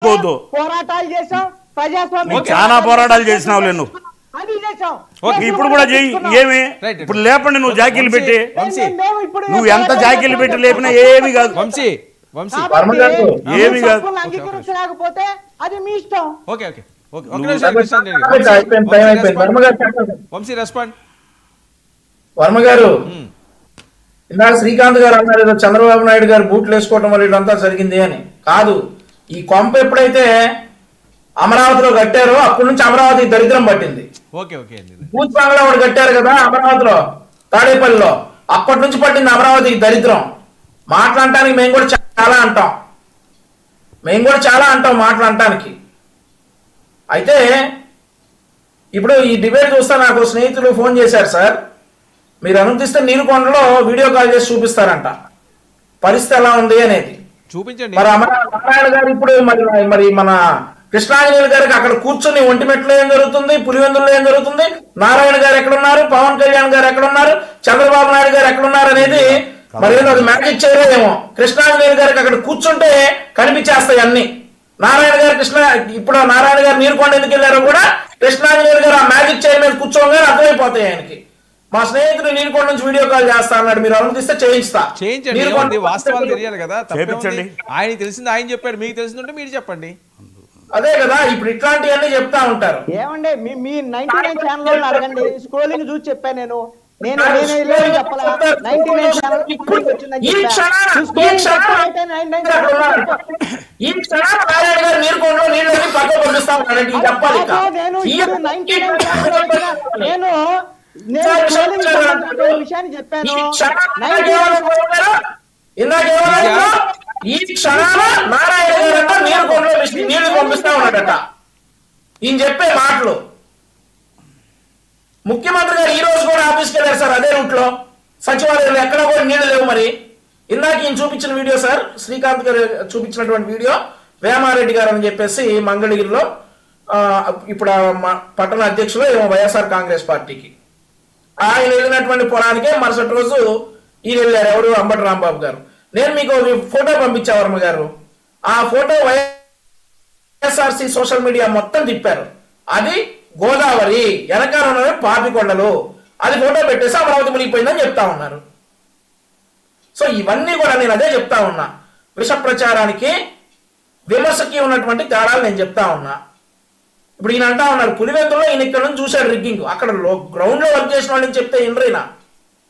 పోరాటాలు చేసాం, ప్రజాస్వామ్యం చాలా పోరాటాలు చేసినావులే నువ్వు. ఇప్పుడు కూడా చెయ్యి. ఏమి ఇప్పుడు లేపండి, నువ్వు జాకీలు పెట్టి నువ్వు ఎంత జాకీలు పెట్టి లేపినా ఏమి కాదు, ఏమి కాదు. అంగీకరించలేకపోతే అది మీ ఇష్టం. వర్మ గారు, ఇందాక శ్రీకాంత్ గారు అన్నారు చంద్రబాబు నాయుడు గారు బూట్లు వేసుకోవటం వల్ల ఇదంతా జరిగింది అని. కాదు, ఈ కొంప ఎప్పుడైతే అమరావతిలో కట్టారో అప్పటి నుంచి అమరావతి దరిద్రం పట్టింది. బూత్ బంగ్లా ఒకటి కట్టారు కదా అమరావతిలో, తాడేపల్లిలో, అప్పటి నుంచి పట్టింది అమరావతి దరిద్రం. మాట్లాడటానికి మేము కూడా చాలా అంటాం మాట్లాడటానికి. అయితే ఇప్పుడు ఈ డిబేట్ చూస్తే నాకు స్నేహితులు ఫోన్ చేశారు, సార్ మీరు అనుమతిస్తే నీరుకొండలో వీడియో కాల్ చేసి చూపిస్తారంట పరిస్థితి ఎలా ఉంది అనేది. చూపించండి. మరి నారాయణ గారు ఇప్పుడు మరి మన కృష్ణాంజనేయులు గారికి అక్కడ కూర్చొని ఒంటిమెట్లో ఏం జరుగుతుంది, పులివెందుల్లో ఏం జరుగుతుంది, నారాయణ గారు ఎక్కడున్నారు, పవన్ కళ్యాణ్ గారు ఎక్కడున్నారు, చంద్రబాబు నాయుడు గారు ఎక్కడున్నారు అనేది మరి అది మ్యాజిక్ చేయలేదేమో. కృష్ణాంజనేయులు గారికి అక్కడ కూర్చుంటే కనిపించేస్తాయి అన్ని. నారాయణ గారు ఇప్పుడు నారాయణ గారు నీరుకొండ ఎందుకు వెళ్ళారో కూడా కృష్ణాంజనేయులు గారు ఆ మ్యాజిక్ చైర్ మీద కూర్చోగానే అర్థమైపోతాయి ఆయనకి. మా స్నేహితుడు నీరుకొండ నుంచి వీడియో కాల్ చేస్తా అన్నాడు, మీరు అనుమతిస్తే చేయించండి. వాస్తవాలు తెలియాలి కదా, ఆయన తెలిసింది ఆయన చెప్పాడు, మీకు తెలిసిందంటే మీరు చెప్పండి. అదే కదా, ఇప్పుడు ఇట్లాంటివన్నీ చెప్తా ఉంటారు. ఏమండి మీ 99 ఛానల్ అడగండి, స్క్రోలింగ్ చూసి చెప్పాను నేను. చెప్పాలా 99 ఛానల్ ఈ క్షణాలు నారాయణ గారు నీరుకొండలో నీళ్ళని పక్క పంపిస్తా ఉన్నారండి, చెప్పాలి. విషయాన్ని చెప్పాను. ఈ క్షణాల నారాయణ గారంట నీరుకొండలో నీళ్లు పంపిస్తా ఉన్నాడట. ఈయన చెప్పే మాటలు. ముఖ్యమంత్రి గారు ఈ రోజు కూడా ఆఫీస్కి వెళ్ళారు సార్, అదే రూట్ లో సచివాలయంలో ఎక్కడ కూడా నీళ్లు లేవు. మరి ఇందాక ఈయన చూపించిన వీడియో సార్, శ్రీకాంత్ గారు చూపించినటువంటి వీడియో, వేమారెడ్డి గారు అని చెప్పేసి మంగళగిరిలో ఇప్పుడు పట్టణ అధ్యక్షులు వైఎస్ఆర్ కాంగ్రెస్ పార్టీకి ఆయన వెళ్ళినటువంటి పొలానికే మరుసటి రోజు ఈయన వెళ్ళారు. ఎవరు? అంబటి రాంబాబు గారు. నేను మీకు ఫోటో పంపించా వర్మ గారు, ఆ ఫోటో వైఎస్ఆర్సీ సోషల్ మీడియా మొత్తం తిప్పారు. అది గోదావరి వెనకాల ఉన్నవి పాపికొండలు, అది ఫోటో పెట్టేసి అమరావతి మునిగిపోయిందని చెప్తా ఉన్నారు. సో ఇవన్నీ కూడా నేను అదే చెప్తా ఉన్నా, విష ప్రచారానికి విమర్శకి ఉన్నటువంటి తేడాలు నేను చెప్తా ఉన్నా. ఇప్పుడు ఈయన అంటా ఉన్నారు పులివెందులో ఈయన ఇక్కడ నుంచి చూశాడు రిగ్గింగ్, అక్కడ గ్రౌండ్ లో వర్క్ చేసిన వాళ్ళని చెప్తే ఇండ్రైనా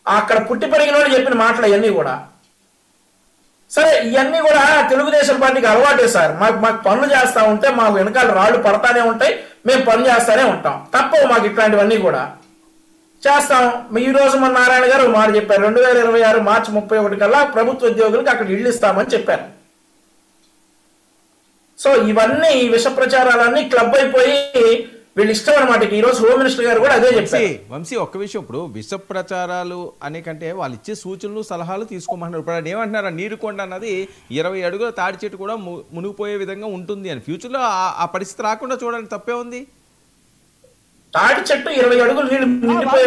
అక్కడ పుట్టి పెరిగిన వాళ్ళు చెప్పిన మాటలు ఇవన్నీ కూడా. సరే, ఇవన్నీ కూడా తెలుగుదేశం పార్టీకి అలవాటే సార్. మాకు పనులు చేస్తా ఉంటే మాకు వెనకాల రాళ్ళు పడతానే ఉంటాయి, మేము పని చేస్తానే ఉంటాం, తప్పవు మాకు ఇట్లాంటివన్నీ కూడా చేస్తాం. ఈ రోజు మన నారాయణ గారు మాట చెప్పారు, 2026 మార్చి 31 కల్లా ప్రభుత్వ ఉద్యోగులకు అక్కడ ఇళ్ళు ఇస్తామని చెప్పారు. సో ఇవన్నీ విష ప్రచారాలన్నీ క్లబ్ అయిపోయి వీళ్ళు ఇష్టం అనమాట. ఈ రోజు హోమ్ మినిస్టర్ గారు కూడా అదే చెప్పారు. వంశీ, ఒక్క విషయం, ఇప్పుడు విష ప్రచారాలు అనే కంటే వాళ్ళు ఇచ్చే సూచనలు సలహాలు తీసుకోమంటున్నారు. ఇప్పుడు ఆయన ఏమంటున్నారు, నీరుకొండ అన్నది 20 అడుగుల తాడి చెట్టు కూడా మునిగిపోయే విధంగా ఉంటుంది అని. ఫ్యూచర్ లో ఆ పరిస్థితి రాకుండా చూడండి, తప్పే ఉంది. తాడి చెట్టు 20 అడుగులు నీళ్ళు నిండిపోయే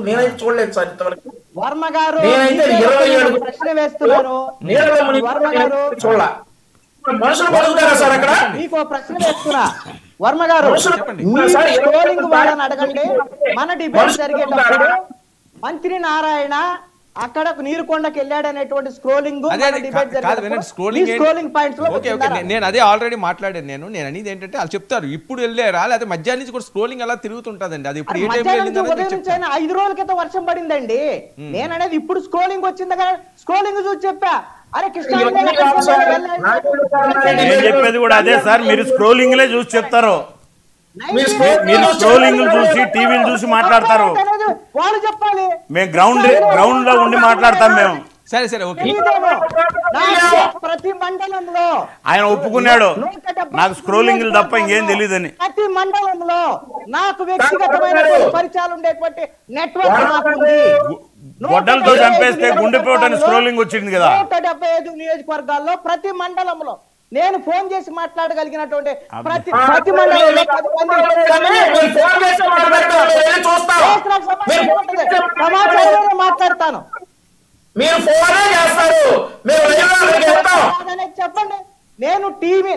నేనైతే చూడలేదు సార్ ఇంతవరకు. వర్మ గారు నేనైతే 20 అడుగులు ప్రశ్న వేస్తున్నాను. చూడాల మనుషులు బతుకుతారా సార్ అక్కడ? మీకు ప్రశ్న వేస్తున్నా వర్మ గారు, స్క్రోలింగ్ వాళ్ళని అడగండి. మన డిబేట్ జరిగేటప్పుడు మంత్రి నారాయణ అక్కడ నీరుకొండకి వెళ్ళాడు అనేటువంటి స్క్రోలింగ్ పాయింట్స్ లో నేను అదే ఆల్రెడీ మాట్లాడాను. నేను అనేది ఏంటంటే వాళ్ళు చెప్తారు ఇప్పుడు వెళ్ళారా, లేకపోతే మధ్యాహ్నం నుంచి కూడా స్క్రోలింగ్ అలా తిరుగుతుంటదండి. అది ఇప్పుడు 5 రోజుల క్రితం వర్షం పడిందండి. నేను అనేది ఇప్పుడు స్క్రోలింగ్ వచ్చింది కదా, స్క్రోలింగ్ చూసి చెప్పా. అరే కృష్ణ చెప్పేది కూడా అదే సార్, మీరు స్క్రోలింగ్ లే చూసి చెప్తారు, మీరు స్క్రోలింగ్ చూసి టీవీలు చూసి మాట్లాడతారు. వాళ్ళు చెప్పాలి, మేము గ్రౌండ్ లో ఉండి మాట్లాడతాం మేము. సరే ఓకే. ప్రతి మండలంలో ఆయన ఒప్పుకున్నాడు నాకు స్క్రోలింగ్ తప్ప ఇంకేం తెలియదని. ప్రతి మండలంలో నాకు వ్యక్తిగతమైన పరిచయాలు ఉండేటువంటి నెట్వర్క్ నాకు ఉంది. గొడ్డలతో చంపేస్తే గుండెపోటని స్క్రోలింగ్ వచ్చింది కదా. 175 నియోజకవర్గాల్లో ప్రతి మండలంలో నేను ఫోన్ చేసి మాట్లాడగలిగినటువంటి ప్రతి మండలంలో 10 మంది మాట్లాడతాను. మీరు ఫోనే చేస్తారు, చెప్పండి. నేను టీవీ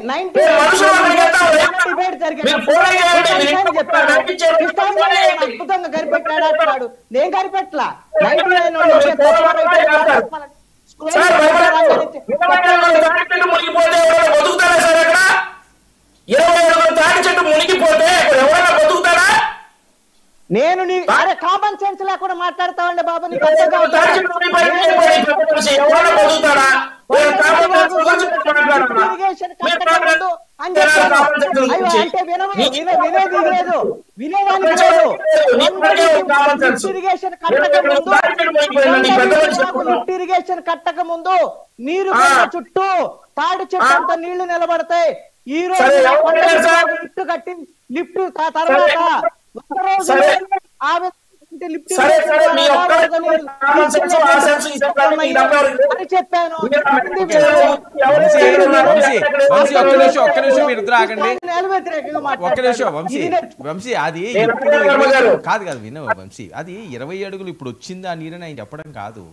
అద్భుతంగా కనిపెట్టాడు అంటున్నాడు. నేను కనిపెట్టలా. నేను అరే కామన్ సెన్స్ లేకుండా మాట్లాడతావండి బాబు. నీకు అంటే వినేది లేదు, వినేదానికి ఇరిగేషన్ కట్టక ముందు నీరు చుట్టూ తాడి చెట్టు అంత నీళ్లు నిలబడతాయి. ఈ రోజు లిఫ్ట్ కట్టి లిఫ్ట్ తర్వాత ఒక్కరోజు అని చెప్పాను. వంశీ అది కాదు కాదు వినవు వంశీ, అది 20 అడుగులు ఇప్పుడు వచ్చింది ఆ నీరని ఆయన చెప్పడం కాదు.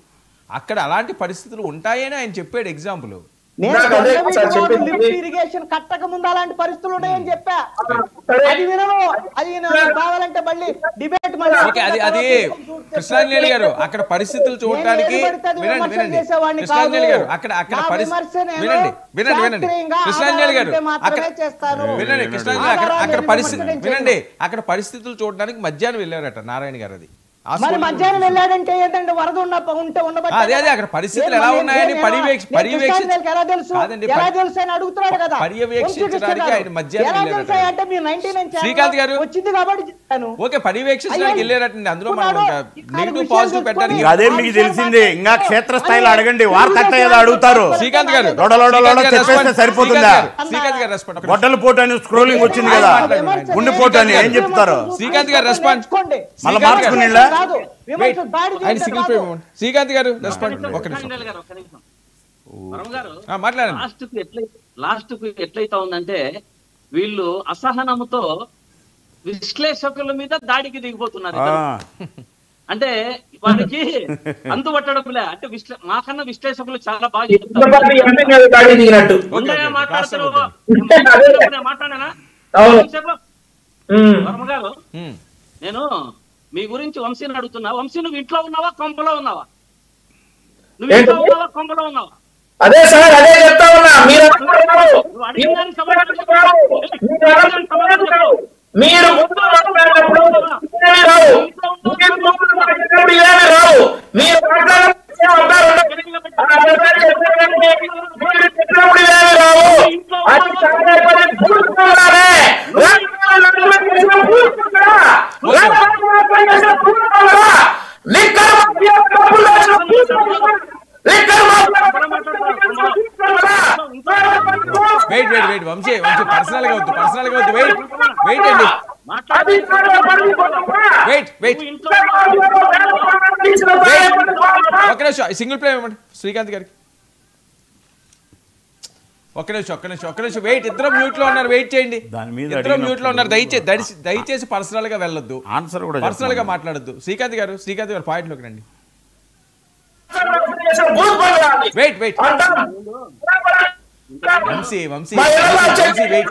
అక్కడ అలాంటి పరిస్థితులు ఉంటాయని ఆయన చెప్పాడు ఎగ్జాంపుల్. ఇరిగేషన్ కట్టక ముందు అలాంటి పరిస్థితులు ఉన్నాయని చెప్పా. అది వినను, అది కావాలంటే మళ్ళీ డిబేట్. అది కృష్ణాంజలి గారు అక్కడ పరిస్థితులు చూడటానికి వినండి వినండి కృష్ణాంజలి గారు అక్కడ అక్కడ వినండి వినండి వినండి కృష్ణాంజలి గారు వినండి కృష్ణాంజలి అక్కడ పరిస్థితి వినండి. అక్కడ పరిస్థితులు చూడడానికి మధ్యాహ్నం వెళ్ళారట నారాయణ గారు. అది మధ్యాహ్నం వెళ్ళాడంటే ఏంటంటే వరద ఉంటే అదే అదే అక్కడ పరిస్థితులు ఎలా ఉన్నాయని పర్యవేక్షించడానికి ఆయన మధ్యాహ్నం శ్రీకాంత్ గారు వచ్చింది కాబట్టి ఓకే పర్యవేక్షించడానికి వెళ్ళారటండి. అందులో మనం నెగిటివ్ పాజిటివ్ పెట్టడానికి అదే మీకు తెలిసింది. ఇంకా క్షేత్రస్థాయిలో అడగండి, వార్త అడుగుతారు. శ్రీకాంత్ గారు సరిపోతుందా? శ్రీకాంత్ గారు రెస్పాండ్. గొడ్డల పోటు అని స్క్రోలింగ్ వచ్చింది కదా, గుండెపోటు అని ఏం చెప్తారు? శ్రీకాంత్ గారు రెస్పాండ్ మళ్ళీ మార్చుకుని శ్రీకాంత్ గారు రెస్పాండ్. మాట్లాడండి. లాస్ట్ కు ఎట్లయితా ఉందంటే వీళ్ళు అసహనంతో విశ్లేషకుల మీద దాడికి దిగిపోతున్నారు. అంటే వారికి అందుబట్టడంలే. అంటే మాకన్నా విశ్లేషకులు చాలా బాగా మాట్లాడానా వర్మ గారు? నేను మీ గురించి వంశీని అడుగుతున్నా. వంశీ నువ్వు ఇంట్లో ఉన్నావా కొంపలో ఉన్నావా? నువ్వు ఇంట్లో ఉన్నావా కొంపలో ఉన్నావా? అదే సార్ అదే చెప్తా ఉన్నా. మీరు వంశీ పర్సనల్ గా వద్దు, పర్సనల్ గా వద్దు. వెయిట్ అండి, ఒక్క నిమిషం సింగిల్ ప్లే ఇవ్వండి శ్రీకాంత్ గారికి. ఒక్క నిమిషం వెయిట్. ఇద్దరు మ్యూట్ లో ఉన్నారు, వెయిట్ చేయండి. ఇద్దరు మ్యూట్ లో ఉన్నారు, దయచేసి పర్సనల్ గా వెళ్ళొద్దు, ఆన్సర్ కూడా పర్సనల్ గా మాట్లాడొద్దు. శ్రీకాంత్ గారు పాయింట్ లోకి రండి. Wait Vamshi wait.